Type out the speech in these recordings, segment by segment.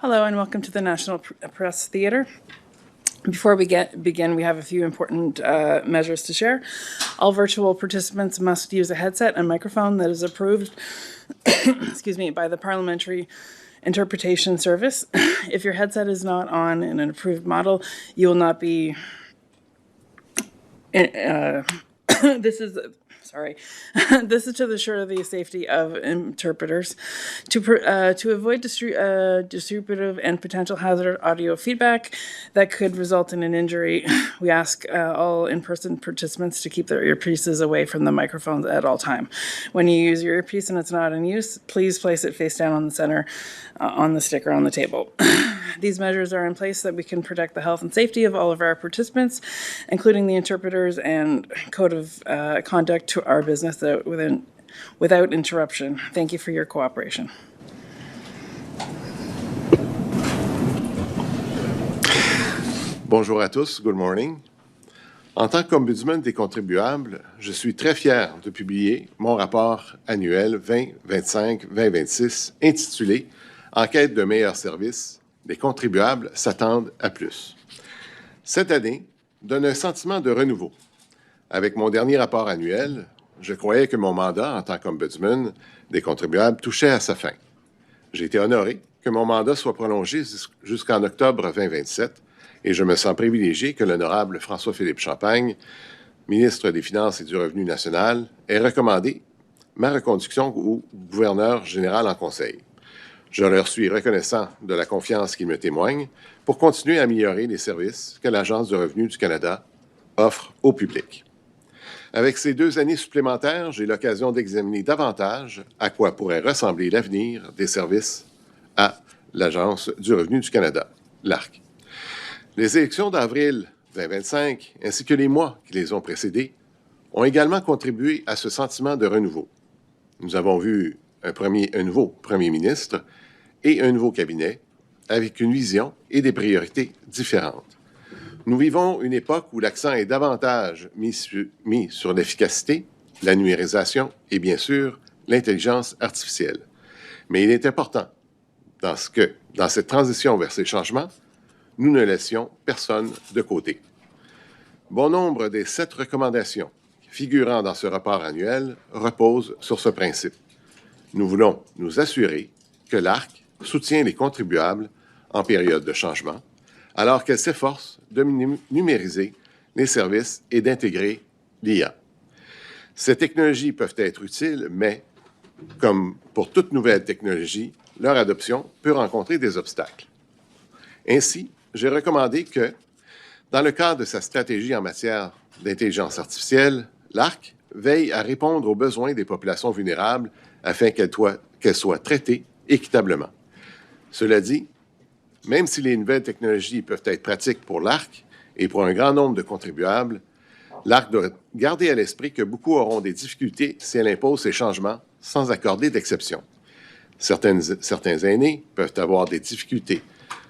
Hello and welcome to the National Press Theatre. Before we begin, we have a few important measures to share. All virtual participants must use a headset and microphone that is approved by the Parliamentary Interpretation Service. If your headset is not on in an approved model, you will not be... This is to ensure the safety of interpreters. To avoid disruptive and potential hazard audio feedback that could result in an injury, we ask all in-person participants to keep their earpieces away from the microphones at all time. When you use your earpiece and it's not in use, please place it face down on the center on the sticker on the table. These measures are in place so that we can protect the health and safety of all of our participants, including the interpreters, and code of conduct to our business without interruption. Thank you for your cooperation. Bonjour à tous, good morning. En tant qu'ombudsman des contribuables, je suis très fier de publier mon rapport annuel 2025-2026 intitulé « En quête de meilleurs services ». Les contribuables s'attendent à plus. Cette année donne un sentiment de renouveau. Avec mon dernier rapport annuel, je croyais que mon mandat en tant qu'ombudsman des contribuables touchait à sa fin. J'ai été honoré que mon mandat soit prolongé jusqu'en octobre 2027 et je me sens privilégié que l'honorable François-Philippe Champagne, ministre des Finances et du Revenu national, ait recommandé ma reconduction au gouverneur général en conseil. Je leur suis reconnaissant de la confiance qu'ils me témoignent pour continuer à améliorer les services que l'Agence du revenu du Canada offre au public. Avec ces 2 années supplémentaires, j'ai l'occasion d'examiner davantage à quoi pourrait ressembler l'avenir des services à l'Agence du revenu du Canada, l'ARC. Les élections d'avril 2025, ainsi que les mois qui les ont précédées, ont également contribué à ce sentiment de renouveau. Nous avons vu un nouveau premier ministre et un nouveau cabinet avec une vision et des priorités différentes. Nous vivons une époque où l'accent est davantage mis sur l'efficacité, la numérisation et bien sûr l'intelligence artificielle. Mais il est important dans cette transition vers ces changements, nous ne laissions personne de côté. Bon nombre des 7 recommandations figurant dans ce rapport annuel reposent sur ce principe. Nous voulons nous assurer que l'ARC soutient les contribuables en période de changement, alors qu'elle s'efforce de numériser les services et d'intégrer l'IA. Ces technologies peuvent être utiles, mais, comme pour toute nouvelle technologie, leur adoption peut rencontrer des obstacles. Ainsi, j'ai recommandé que, dans le cadre de sa stratégie en matière d'intelligence artificielle, l'ARC veille à répondre aux besoins des populations vulnérables afin qu'elles soient traitées équitablement. Cela dit, même si les nouvelles technologies peuvent être pratiques pour l'ARC et pour un grand nombre de contribuables, l'ARC doit garder à l'esprit que beaucoup auront des difficultés si elle impose ces changements sans accorder d'exception. Certains aînés peuvent avoir des difficultés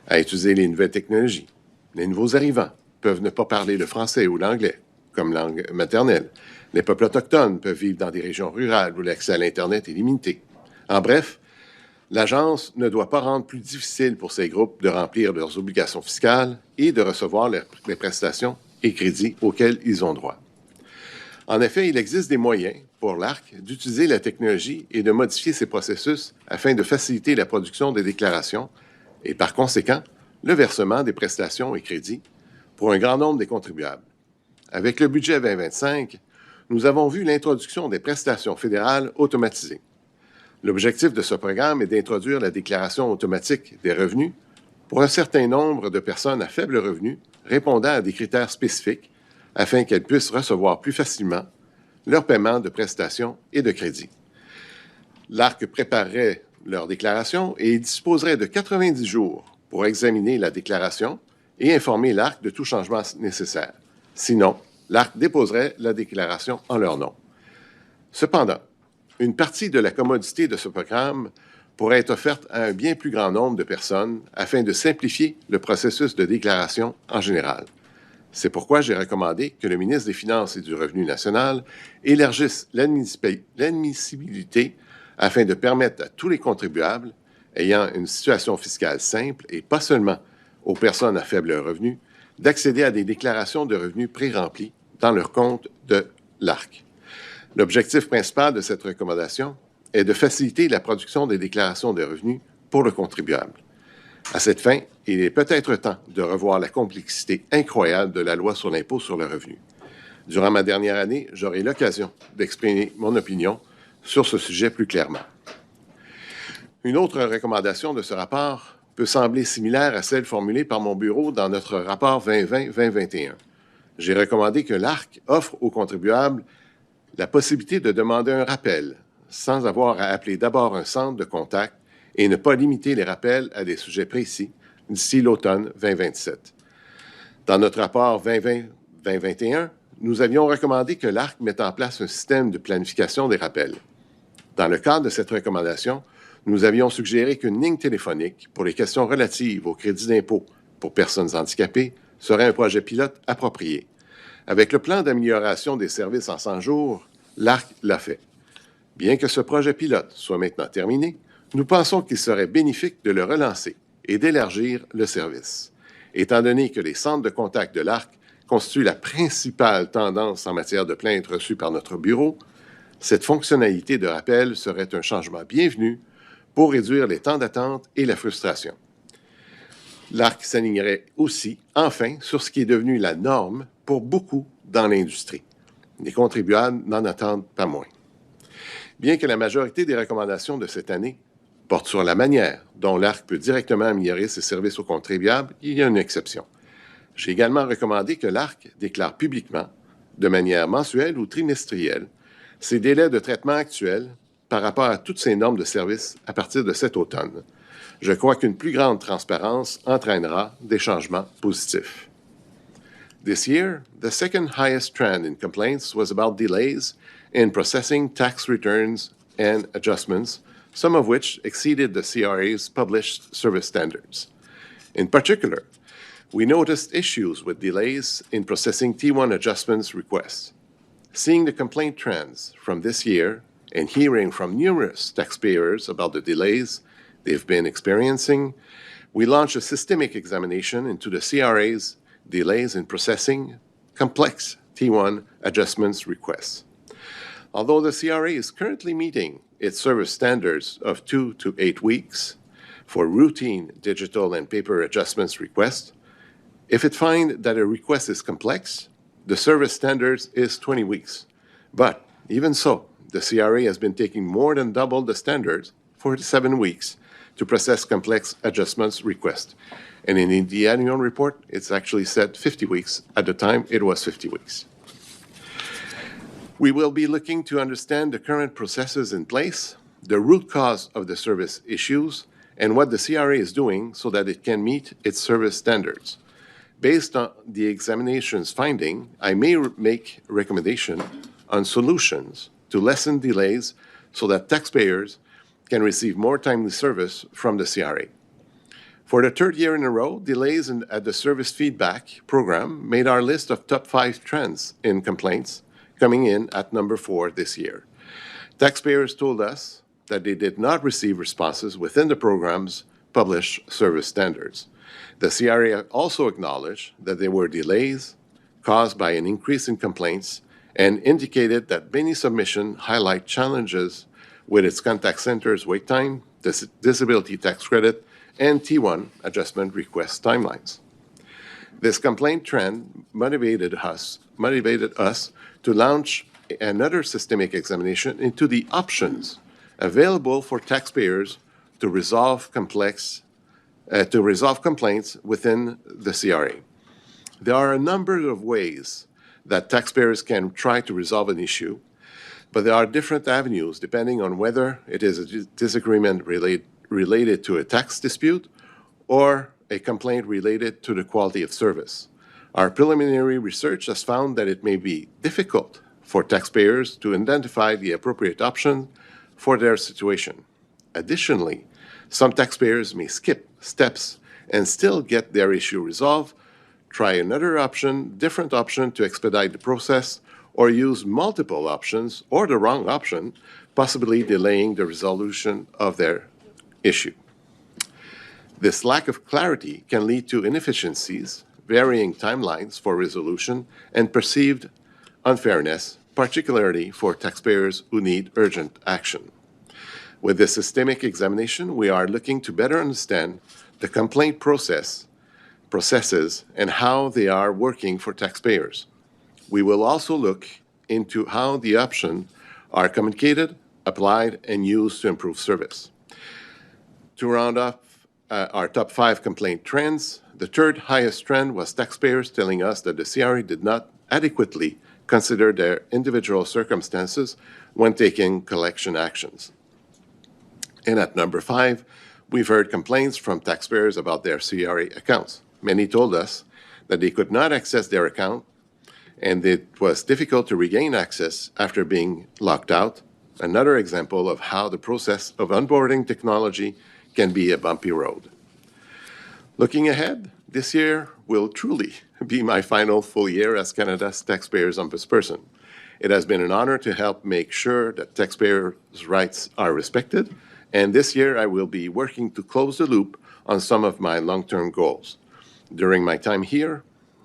à utiliser les nouvelles technologies. Les nouveaux arrivants peuvent ne pas parler le français ou l'anglais comme langue maternelle. Les peuples autochtones peuvent vivre dans des régions rurales où l'accès à l'Internet est limité. En bref, l'Agence ne doit pas rendre plus difficile pour ces groupes de remplir leurs obligations fiscales et de recevoir les prestations et crédits auxquels ils ont droit. En effet, il existe des moyens pour l'ARC d'utiliser la technologie et de modifier ses processus afin de faciliter la production des déclarations et, par conséquent, le versement des prestations et crédits pour un grand nombre des contribuables. Avec le budget 2025, nous avons vu l'introduction des prestations fédérales automatisées. L'objectif de ce programme est d'introduire la déclaration automatique des revenus pour un certain nombre de personnes à faible revenu répondant à des critères spécifiques afin qu'elles puissent recevoir plus facilement leur paiement de prestations et de crédits. L'ARC préparerait leur déclaration et disposerait de 90 jours pour examiner la déclaration et informer l'ARC de tout changement nécessaire. Sinon, l'ARC déposerait la déclaration en leur nom. Cependant, une partie de la commodité de ce programme pourrait être offerte à un bien plus grand nombre de personnes afin de simplifier le processus de déclaration en général. C'est pourquoi j'ai recommandé que le ministre des Finances et du Revenu national élargisse l'admissibilité afin de permettre à tous les contribuables, ayant une situation fiscale simple et pas seulement aux personnes à faible revenu, d'accéder à des déclarations de revenus pré-remplies dans leur compte de l'ARC. L'objectif principal de cette recommandation est de faciliter la production des déclarations de revenus pour le contribuable. À cette fin, il est peut-être temps de revoir la complexité incroyable de la loi sur l'impôt sur le revenu. Durant ma dernière année, j'aurai l'occasion d'exprimer mon opinion sur ce sujet plus clairement. Une autre recommandation de ce rapport peut sembler similaire à celle formulée par mon bureau dans notre rapport 2020-2021. J'ai recommandé que l'ARC offre aux contribuables la possibilité de demander un rappel sans avoir à appeler d'abord un centre de contact et ne pas limiter les rappels à des sujets précis d'ici l'automne 2027. Dans notre rapport 2020-2021, nous avions recommandé que l'ARC mette en place un système de planification des rappels. Dans le cadre de cette recommandation, nous avions suggéré qu'une ligne téléphonique pour les questions relatives au crédit d'impôt pour personnes handicapées serait un projet pilote approprié. Avec le plan d'amélioration des services en 100 jours, l'ARC l'a fait. Bien que ce projet pilote soit maintenant terminé, nous pensons qu'il serait bénéfique de le relancer et d'élargir le service. Étant donné que les centres de contact de l'ARC constituent la principale tendance en matière de plaintes reçues par notre bureau, cette fonctionnalité de rappel serait un changement bienvenu pour réduire les temps d'attente et la frustration. L'ARC s'alignerait aussi, enfin, sur ce qui est devenu la norme pour beaucoup dans l'industrie. Les contribuables n'en attendent pas moins. Bien que la majorité des recommandations de cette année portent sur la manière dont l'ARC peut directement améliorer ses services aux contribuables, il y a une exception. J'ai également recommandé que l'ARC déclare publiquement, de manière mensuelle ou trimestrielle, ses délais de traitement actuels par rapport à toutes ces normes de service à partir de cet automne. Je crois qu'une plus grande transparence entraînera des changements positifs. This year, the second highest trend in complaints was about delays in processing tax returns and adjustments, some of which exceeded the CRA's published service standards. In particular, we noticed issues with delays in processing T1 adjustments requests. Seeing the complaint trends from this year and hearing from numerous taxpayers about the delays they've been experiencing, we launched a systemic examination into the CRA's delays in processing complex T1 adjustments requests. Although the CRA is currently meeting its service standards of 2 to 8 weeks for routine digital and paper adjustments requests, if it finds that a request is complex, the service standards is 20 weeks. But even so, the CRA has been taking more than double the standards, 47 weeks, to process complex adjustments requests. And in the annual report, it's actually said 50 weeks. At the time, it was 50 weeks. We will be looking to understand the current processes in place, the root cause of the service issues, and what the CRA is doing so that it can meet its service standards. Based on the examination's finding, I may make recommendation on solutions to lessen delays so that taxpayers can receive more timely service from the CRA. For the third year in a row, delays at the service feedback program made our list of top 5 trends in complaints, coming in at number 4 this year. Taxpayers told us that they did not receive responses within the program's published service standards. The CRA also acknowledged that there were delays caused by an increase in complaints and indicated that many submissions highlight challenges with its contact center's wait time, disability tax credit, and T1 adjustment request timelines. This complaint trend motivated us to launch another systemic examination into the options available for taxpayers to resolve complaints within the CRA. There are a number of ways that taxpayers can try to resolve an issue, but there are different avenues depending on whether it is a disagreement related to a tax dispute or a complaint related to the quality of service. Our preliminary research has found that it may be difficult for taxpayers to identify the appropriate option for their situation. Additionally, some taxpayers may skip steps and still get their issue resolved, try another option, different option to expedite the process, or use multiple options or the wrong option, possibly delaying the resolution of their issue. This lack of clarity can lead to inefficiencies, varying timelines for resolution, and perceived unfairness, particularly for taxpayers who need urgent action. With this systemic examination, we are looking to better understand the complaint processes and how they are working for taxpayers. We will also look into how the options are communicated, applied, and used to improve service. To round up our top 5 complaint trends, the third highest trend was taxpayers telling us that the CRA did not adequately consider their individual circumstances when taking collection actions. And at number 5, we've heard complaints from taxpayers about their CRA accounts. Many told us that they could not access their account and it was difficult to regain access after being locked out. Another example of how the process of onboarding technology can be a bumpy road. Looking ahead, this year will truly be my final full year as Canada's Taxpayers Ombudsperson. It has been an honor to help make sure that taxpayers' rights are respected, and this year I will be working to close the loop on some of my long-term goals. During my time here,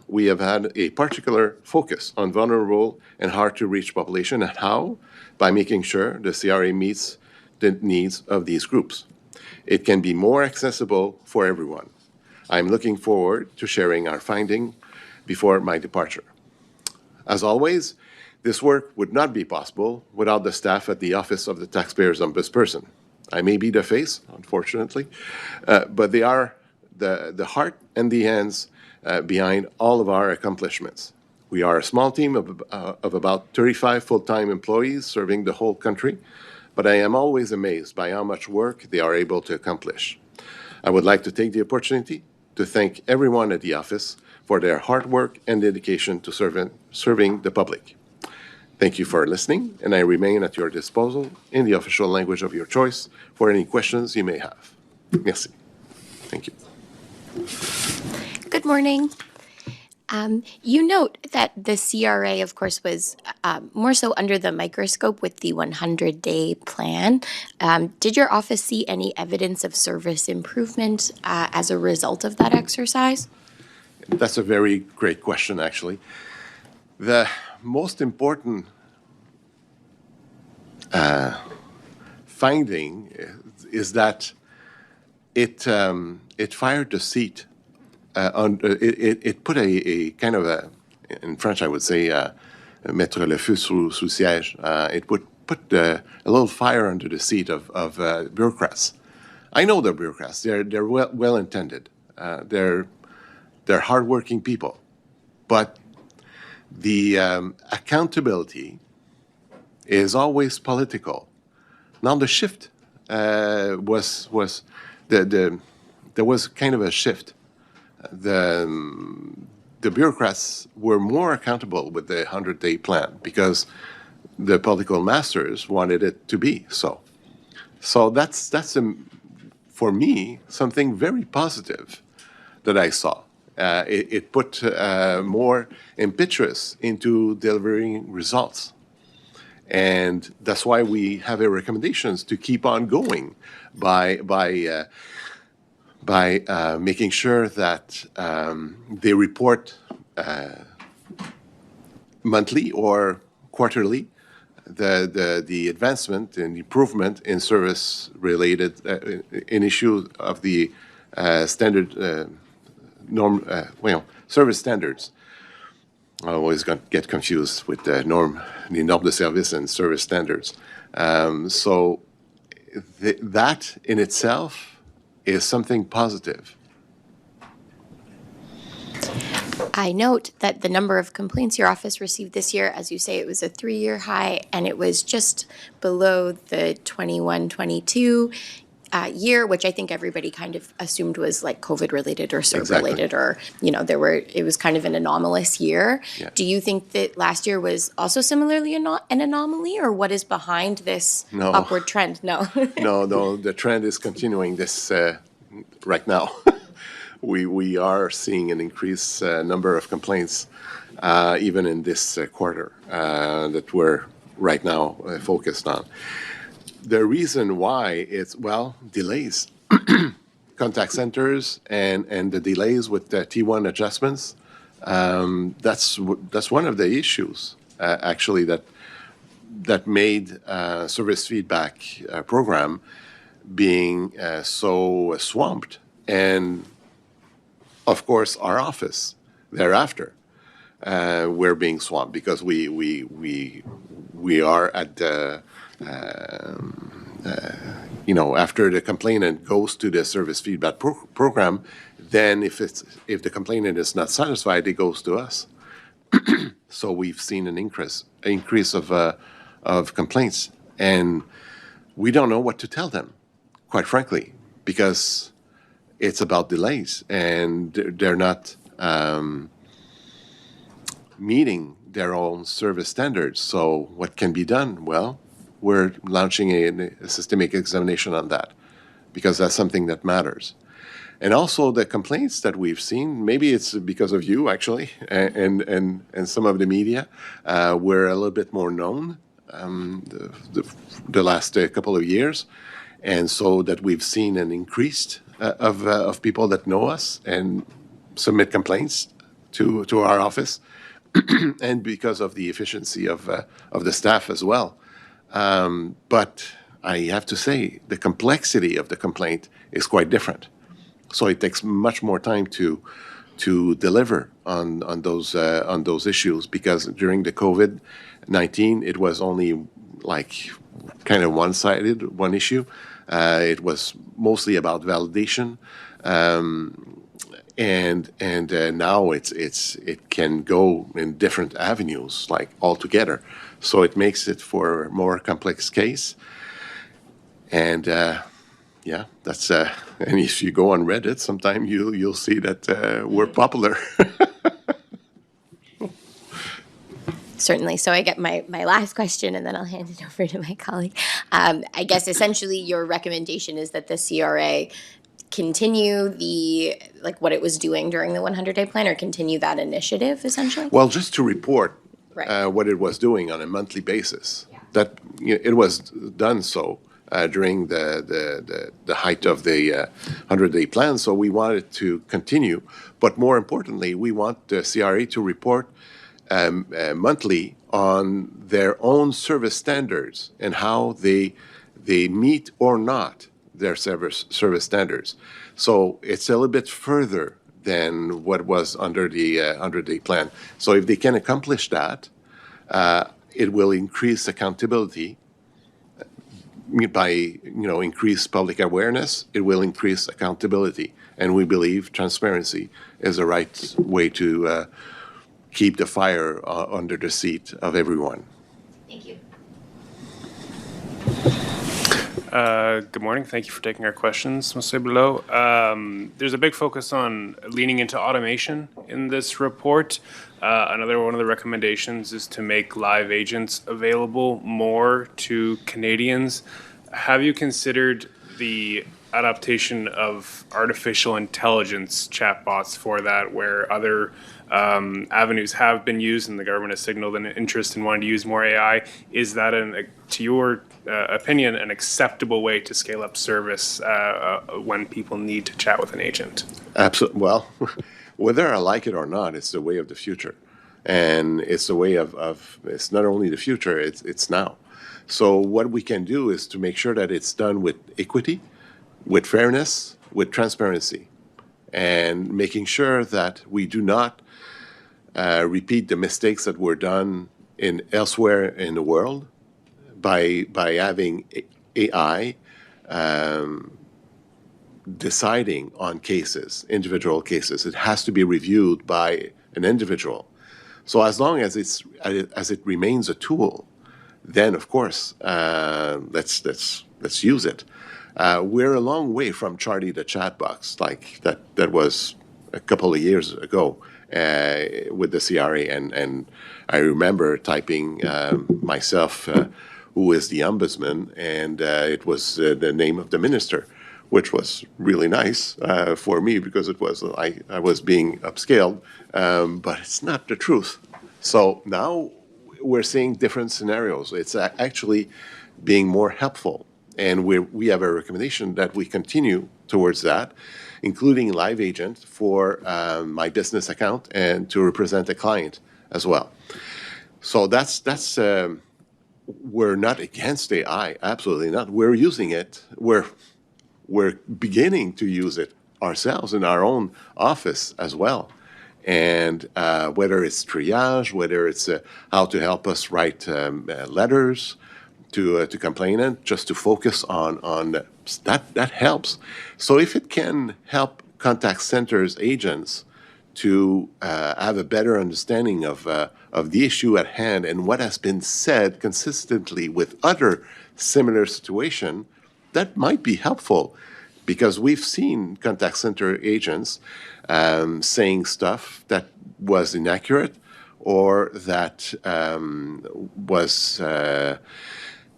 we have had a particular focus on vulnerable and hard-to-reach population and how, by making sure the CRA meets the needs of these groups. It can be more accessible for everyone. I'm looking forward to sharing our finding before my departure. As always, this work would not be possible without the staff at the Office of the Taxpayers Ombudsperson. I may be the face, unfortunately, but they are the heart and the hands behind all of our accomplishments. We are a small team of about 35 full-time employees serving the whole country, but I am always amazed by how much work they are able to accomplish. I would like to take the opportunity to thank everyone at the office for their hard work and dedication to serving the public. Thank you for listening, and I remain at your disposal in the official language of your choice for any questions you may have. Merci. Thank you. Good morning. You note that the CRA, of course, was more so under the microscope with the 100-day plan. Did your office see any evidence of service improvement as a result of that exercise? That's a very great question, actually. The most important finding is that it fired the seat. It put a kind of a, in French I would say, mettre le feu sous siège. It would put a little fire under the seat of bureaucrats. I know the bureaucrats. They're well intended. They're hardworking people, but the accountability is always political. Now the shift was there was kind of a shift. The bureaucrats were more accountable with the 100-day plan because the political masters wanted it to be so. So that's for me, something very positive that I saw. It put more impetus into delivering results. And that's why we have a recommendations to keep on going by making sure that they report monthly or quarterly the advancement and improvement in service-related in issue of the standard service standards. I always get confused with the normes de service and service standards. So that in itself is something positive. I note that the number of complaints your office received this year, as you say, it was a 3-year high, and it was just below the 21-22 year, which I think everybody kind of assumed was like COVID-related or CERB-related, or, it was kind of an anomalous year. Yeah. Do you think that last year was also similarly an anomaly, or what is behind this upward trend? No. No, the trend is continuing this right now. We are seeing an increased number of complaints even in this quarter that we're right now focused on. The reason why it's, delays. contact centers and the delays with the T1 adjustments, that's one of the issues, actually, that made service feedback program being so swamped. And, of course, our office thereafter, we're being swamped because we are at the, after the complainant goes to the service feedback program, then if the complainant is not satisfied, it goes to us. So we've seen an increase of complaints, and we don't know what to tell them, quite frankly, because it's about delays, and they're not meeting their own service standards. So what can be done? Well, we're launching a systemic examination on that, because that's something that matters. And also the complaints that we've seen, maybe it's because of you, actually, and some of the media, were a little bit more known the last couple of years. And so that we've seen an increase of people that know us and submit complaints to our office, and because of the efficiency of the staff as well. But I have to say, the complexity of the complaint is quite different. So it takes much more time to deliver on those issues, because during the COVID-19, it was only like kind of one-sided, one issue. It was mostly about validation, and now it can go in different avenues, like altogether. So it makes it for a more complex case. And yeah, that's and if you go on Reddit, sometime you'll see that we're popular. Certainly. So I get my last question, and then I'll hand it over to my colleague. I guess essentially your recommendation is that the CRA continue what it was doing during the 100-day plan, or continue that initiative, essentially? Well, just to report Right. what it was doing on a monthly basis. That it was done so during the height of the 100-day plan. So we wanted to continue, but more importantly, we want the CRA to report monthly on their own service standards and how they meet or not their service standards. So it's a little bit further than what was under the 100-day plan. So if they can accomplish that, it will increase accountability by increased public awareness. It will increase accountability, and we believe transparency is the right way to keep the fire under the seat of everyone. Thank you. Good morning. Thank you for taking our questions, Mr. Boileau. There's a big focus on leaning into automation in this report. Another one of the recommendations is to make live agents available more to Canadians. Have you considered the adaptation of artificial intelligence chatbots for that, where other avenues have been used and the government has signaled an interest in wanting to use more AI? Is that, to your opinion, an acceptable way to scale up service when people need to chat with an agent? Absolutely. Well, whether I like it or not, it's the way of the future. And it's the way of it's not only the future, it's now. So what we can do is to make sure that it's done with equity, with fairness, with transparency, and making sure that we do not repeat the mistakes that were done elsewhere in the world by having AI deciding on cases, individual cases. It has to be reviewed by an individual. So as long as it remains a tool, then of course let's use it. We're a long way from Charlie the chatbox, like that was a couple of years ago with the CRA, and I remember typing myself, who is the ombudsman, and it was the name of the minister, which was really nice for me, because it was I was being upscaled, but it's not the truth. So now we're seeing different scenarios. It's actually being more helpful, and we have a recommendation that we continue towards that, including live agent for my business account and to represent a client as well. So that's we're not against AI, absolutely not. We're using it. We're beginning to use it ourselves in our own office as well. And whether it's triage, whether it's how to help us write letters to complainant, just to focus on that helps. So if it can help contact centers agents to have a better understanding of the issue at hand and what has been said consistently with other similar situation, that might be helpful, because we've seen contact center agents saying stuff that was inaccurate or that was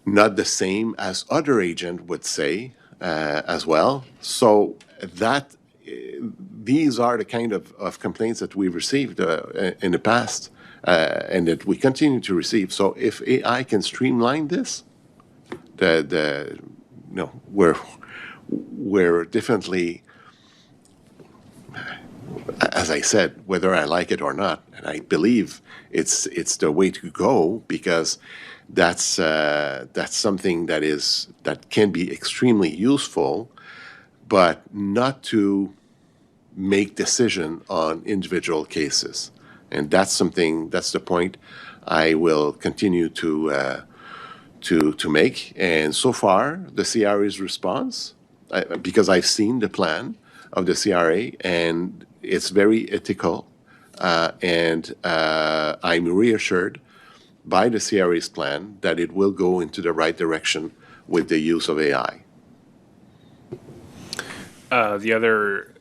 not the same as other agent would say as well. So that these are the kind of complaints that we've received in the past and that we continue to receive. So if AI can streamline this, we're definitely, as I said, whether I like it or not, and I believe it's the way to go, because that's something that can be extremely useful, but not to make decision on individual cases. And that's the point I will continue to make. And so far, the CRA's response, because I've seen the plan of the CRA, and it's very ethical, and I'm reassured by the CRA's plan that it will go into the right direction with the use of AI. The other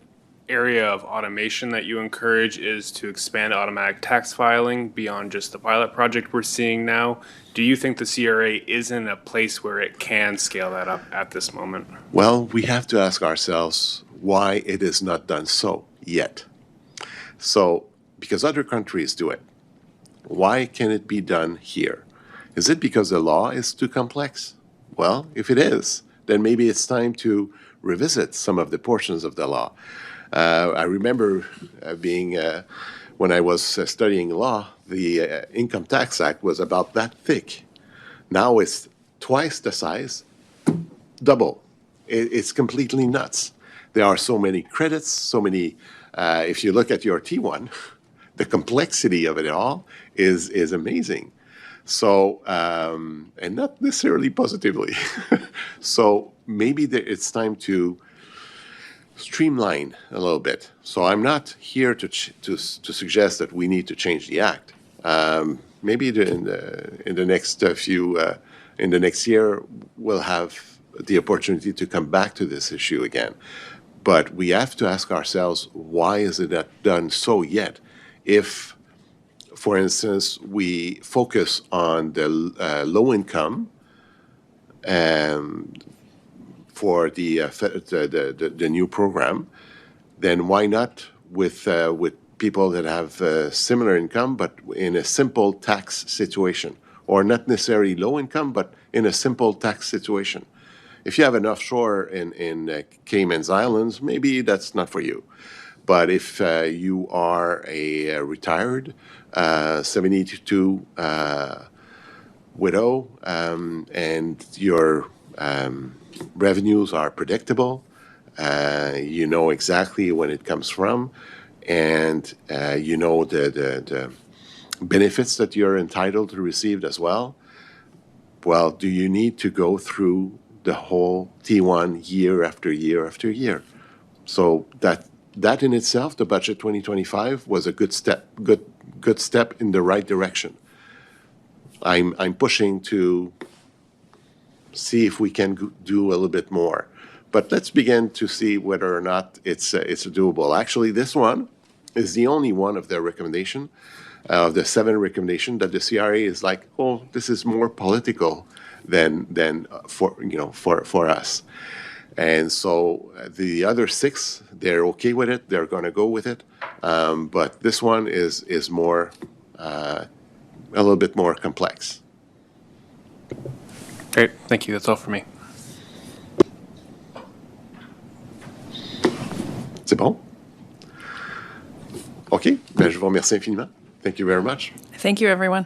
area of automation that you encourage is to expand automatic tax filing beyond just the pilot project we're seeing now. Do you think the CRA is in a place where it can scale that up at this moment? Well, we have to ask ourselves why it is not done so yet. So, because other countries do it, why can it be done here? Is it because the law is too complex? Well, if it is, then maybe it's time to revisit some of the portions of the law. I remember when I was studying law, the Income Tax Act was about that thick. Now it's twice the size, double. It's completely nuts. There are so many credits, so many, if you look at your T1, the complexity of it all is amazing. So, and not necessarily positively. So maybe it's time to streamline a little bit. So I'm not here to suggest that we need to change the act. Maybe in the next year we'll have the opportunity to come back to this issue again. But we have to ask ourselves, why is it not done so yet? If, for instance, we focus on the low income for the new program, then why not with people that have similar income but in a simple tax situation, or not necessarily low income but in a simple tax situation? If you have an offshore in Cayman's Islands, maybe that's not for you. But if you are a retired 72 widow and your revenues are predictable, you know exactly when it comes from, and you know the benefits that you're entitled to receive as well, well, do you need to go through the whole T1 year after year after year? So that in itself, the budget 2025 was a good step in the right direction. I'm pushing to see if we can do a little bit more, but let's begin to see whether or not it's doable. Actually, this one is the only one of the recommendation, of the 7 recommendation, that the CRA is like, oh, this is more political than for us. And so the other 6, they're okay with it. They're going to go with it. But this one is more, a little bit more complex. Great. Thank you. That's all for me. C'est bon? OK. Ben, je vous remercie infiniment. Thank you very much. Thank you, everyone.